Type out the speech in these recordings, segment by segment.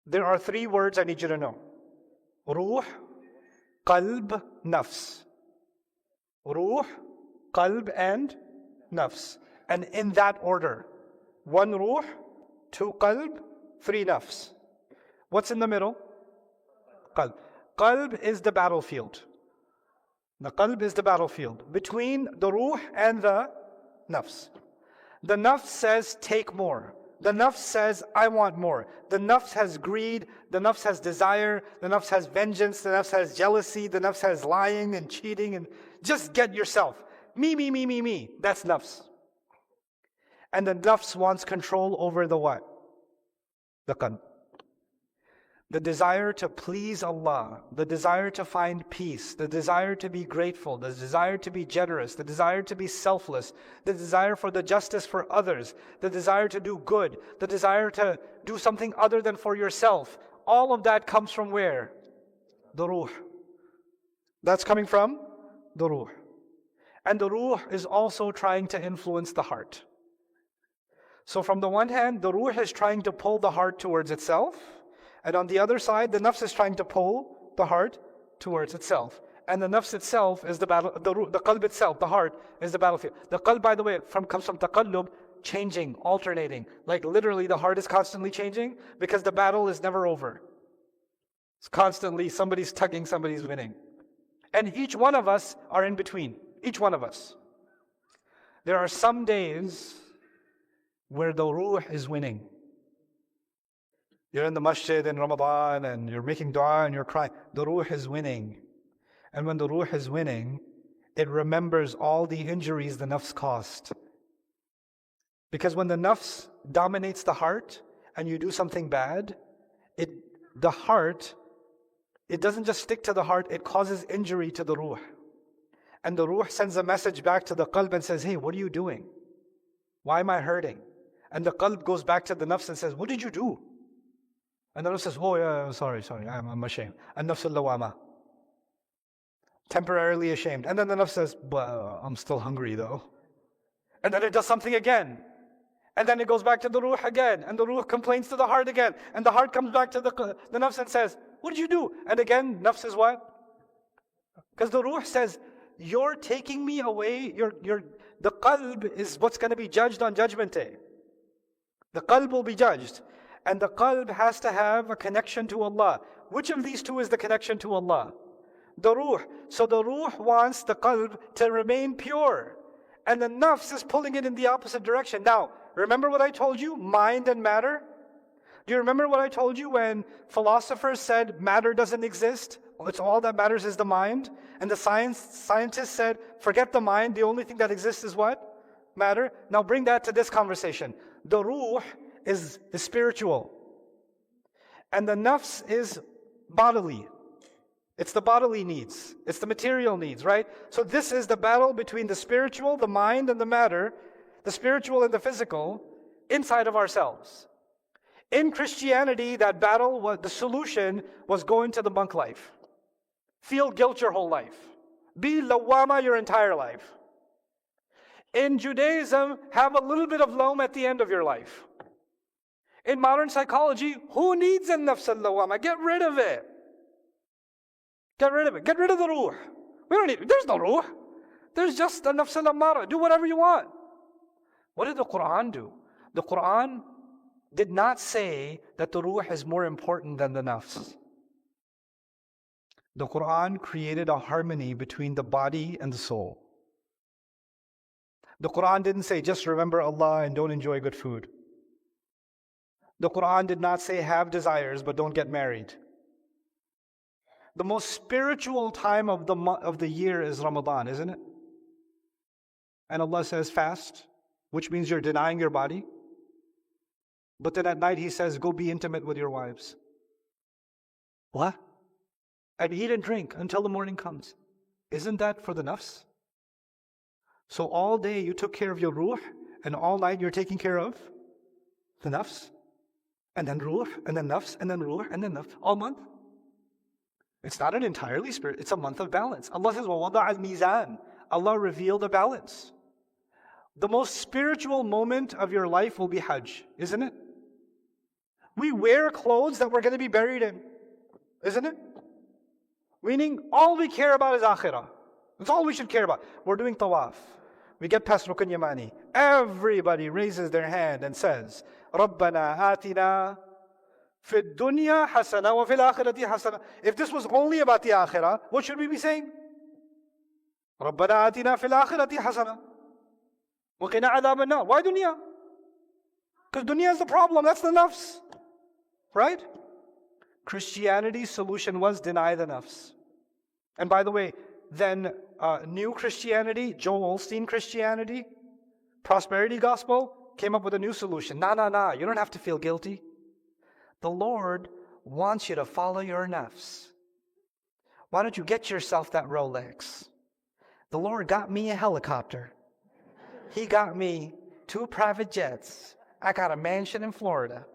There are three words I need you to know. Rooh, Qalb, Nafs. Rooh, Qalb, and Nafs. And in that order. 1 Rooh, 2 Qalb, 3 Nafs. What's in the middle? Qalb. Qalb is the battlefield. The Qalb is the battlefield between the Rooh and the Nafs. The Nafs says, take more. The Nafs says, I want more. The Nafs has greed. The Nafs has desire. The Nafs has vengeance. The Nafs has jealousy. The Nafs has lying and cheating and just get yourself. Me. That's Nafs. And the Nafs wants control over the what? The Qalb. The desire to please Allah, the desire to find peace, the desire to be grateful, the desire to be generous, the desire to be selfless, the desire for the justice for others, the desire to do good, the desire to do something other than for yourself. All of that comes from where? The Rooh. That's coming from the Rooh. And the Rooh is also trying to influence the heart. So from the one hand, the Rooh is trying to pull the heart towards itself. And on the other side, the Nafs is trying to pull the heart towards itself. And the Nafs itself is the battle, the Qalb itself, the heart, is the battlefield. The Qalb, by the way, comes from taqallub, changing, alternating. Like literally the heart is constantly changing because the battle is never over. It's constantly, somebody's tugging, somebody's winning. And each one of us are in between. Each one of us. There are some days where the Rooh is winning. You're in the masjid in Ramadan and you're making dua and you're crying. The Rooh is winning. And when the Rooh is winning, it remembers all the injuries the Nafs caused. Because when the Nafs dominates the heart and you do something bad, the heart, it doesn't just stick to the heart, it causes injury to the Rooh. And the Rooh sends a message back to the Qalb and says, hey, what are you doing? Why am I hurting? And the Qalb goes back to the Nafs and says, what did you do? And the Nafs says, oh yeah, sorry, I'm ashamed. And Nafs al-Lawama. Temporarily ashamed. And then the Nafs says, but I'm still hungry though. And then it does something again. And then it goes back to the Rooh again. And the Rooh complains to the heart again. And the heart comes back to the Nafs and says, what did you do? And again, Nafs says what? Because the Rooh says, you're taking me away. The Qalb is what's going to be judged on Judgment Day. The Qalb will be judged. And the Qalb has to have a connection to Allah. Which of these two is the connection to Allah? The Rooh. So the Rooh wants the Qalb to remain pure. And the Nafs is pulling it in the opposite direction. Now, remember what I told you? Mind and matter? Do you remember what I told you when philosophers said matter doesn't exist? It's all that matters is the mind. And the scientists said, forget the mind, the only thing that exists is what? Matter. Now bring that to this conversation. The Rooh is spiritual. And the Nafs is bodily. It's the bodily needs. It's the material needs, right? So this is the battle between the spiritual, the mind, and the matter, the spiritual and the physical, inside of ourselves. In Christianity, that battle, the solution was go into the monk life. Feel guilt your whole life. Be lawama your entire life. In Judaism, have a little bit of lawm at the end of your life. In modern psychology, who needs a nafs al-lawama? Get rid of it. Get rid of it. Get rid of the Rooh. We don't need it. There's no Rooh. There's just a nafs al-amara. Do whatever you want. What did the Quran do? The Quran did not say that the Rooh is more important than the nafs. The Quran created a harmony between the body and the soul. The Quran didn't say just remember Allah and don't enjoy good food. The Quran did not say have desires but don't get married. The most spiritual time of the year is Ramadan, isn't it? And Allah says fast, which means you're denying your body. But then at night He says go be intimate with your wives. What? And eat and drink until the morning comes. Isn't that for the nafs? So all day you took care of your Rooh, and all night you're taking care of the nafs. And then Rooh, and then Nafs, and then Rooh, and then Nafs, all month. It's not an entirely spirit, it's a month of balance. Allah says, وَوَضَعَ الْمِيزَانِ Allah revealed a balance. The most spiritual moment of your life will be Hajj, isn't it? We wear clothes that we're going to be buried in. Isn't it? Meaning, all we care about is akhirah. That's all we should care about. We're doing tawaf. We get past Rukn Yamani. Everybody raises their hand and says, رَبَّنَا آتِنَا فِي الدُّنْيَا حَسَنَةً وَفِي الْآخِرَةِ حَسَنَةً. If this was only about the akhirah, what should we be saying? رَبَّنَا آتِنَا فِي الْآخِرَةِ حَسَنَةً وَقِنَا عَذَابَ النَّارِ. Why dunya? Because dunya is the problem. That's the nafs. Right? Christianity's solution was deny the nafs. And by the way, then new Christianity, Joel Osteen Christianity, prosperity gospel, came up with a new solution. Nah, you don't have to feel guilty. The Lord wants you to follow your nafs. Why don't you get yourself that Rolex? The Lord got me a helicopter. He got me 2 private jets. I got a mansion in Florida.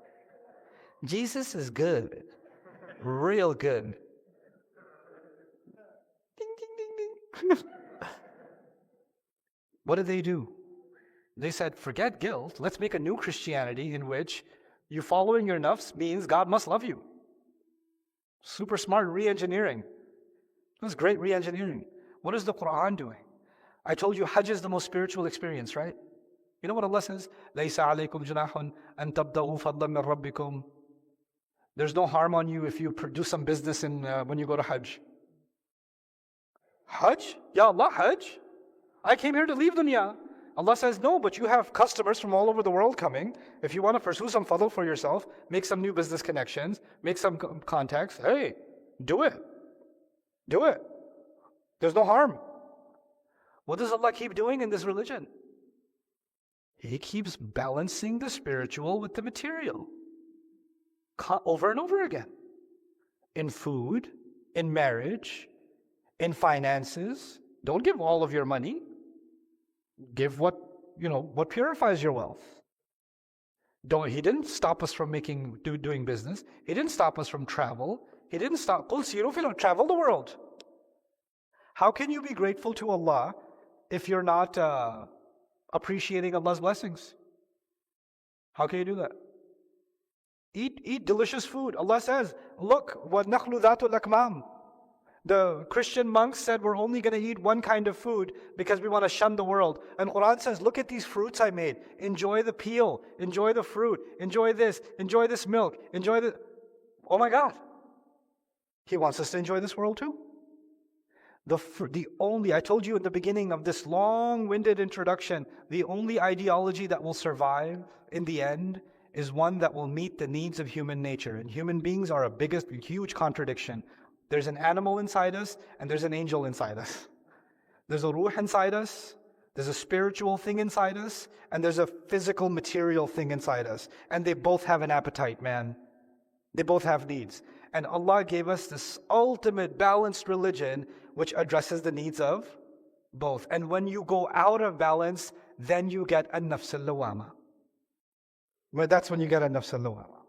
Jesus is good. Real good. Ding, ding, ding, ding. What did they do? They said, forget guilt. Let's make a new Christianity in which you following your nafs means God must love you. Super smart re-engineering. That's great re-engineering. What is the Quran doing? I told you Hajj is the most spiritual experience, right? You know what Allah says? لَيْسَ عَلَيْكُمْ جُنَاحٌ أَن تَبْتَغُوا فَضْلًا مِّن رَبِّكُمْ. There's no harm on you if you do some business when you go to Hajj. Hajj? Ya Allah, Hajj? I came here to leave dunya. Allah says, no, but you have customers from all over the world coming. If you want to pursue some fadl for yourself, make some new business connections, make some contacts, hey, do it. Do it. There's no harm. What does Allah keep doing in this religion? He keeps balancing the spiritual with the material. Over and over again. In food, in marriage, in finances. Don't give all of your money. Give what purifies your wealth. He didn't stop us from doing business. He didn't stop us from travel. He didn't stop. Travel the world. How can you be grateful to Allah if you're not appreciating Allah's blessings? How can you do that? Eat delicious food. Allah says, look, وَالنَّخْلُ ذَاتُ الْأَكْمَامِ. The Christian monks said we're only going to eat one kind of food because we want to shun the world. And Quran says, look at these fruits I made. Enjoy the peel. Enjoy the fruit. Enjoy this. Enjoy this milk. Enjoy the... Oh my God. He wants us to enjoy this world too. I told you in the beginning of this long-winded introduction, the only ideology that will survive in the end is one that will meet the needs of human nature. And human beings are a huge contradiction. There's an animal inside us and there's an angel inside us. There's a ruh inside us, there's a spiritual thing inside us, and there's a physical material thing inside us. And they both have an appetite, man. They both have needs. And Allah gave us this ultimate balanced religion which addresses the needs of both. And when you go out of balance, then you get a nafs al-lawama. Well, that's when you get a nafs al-lawama.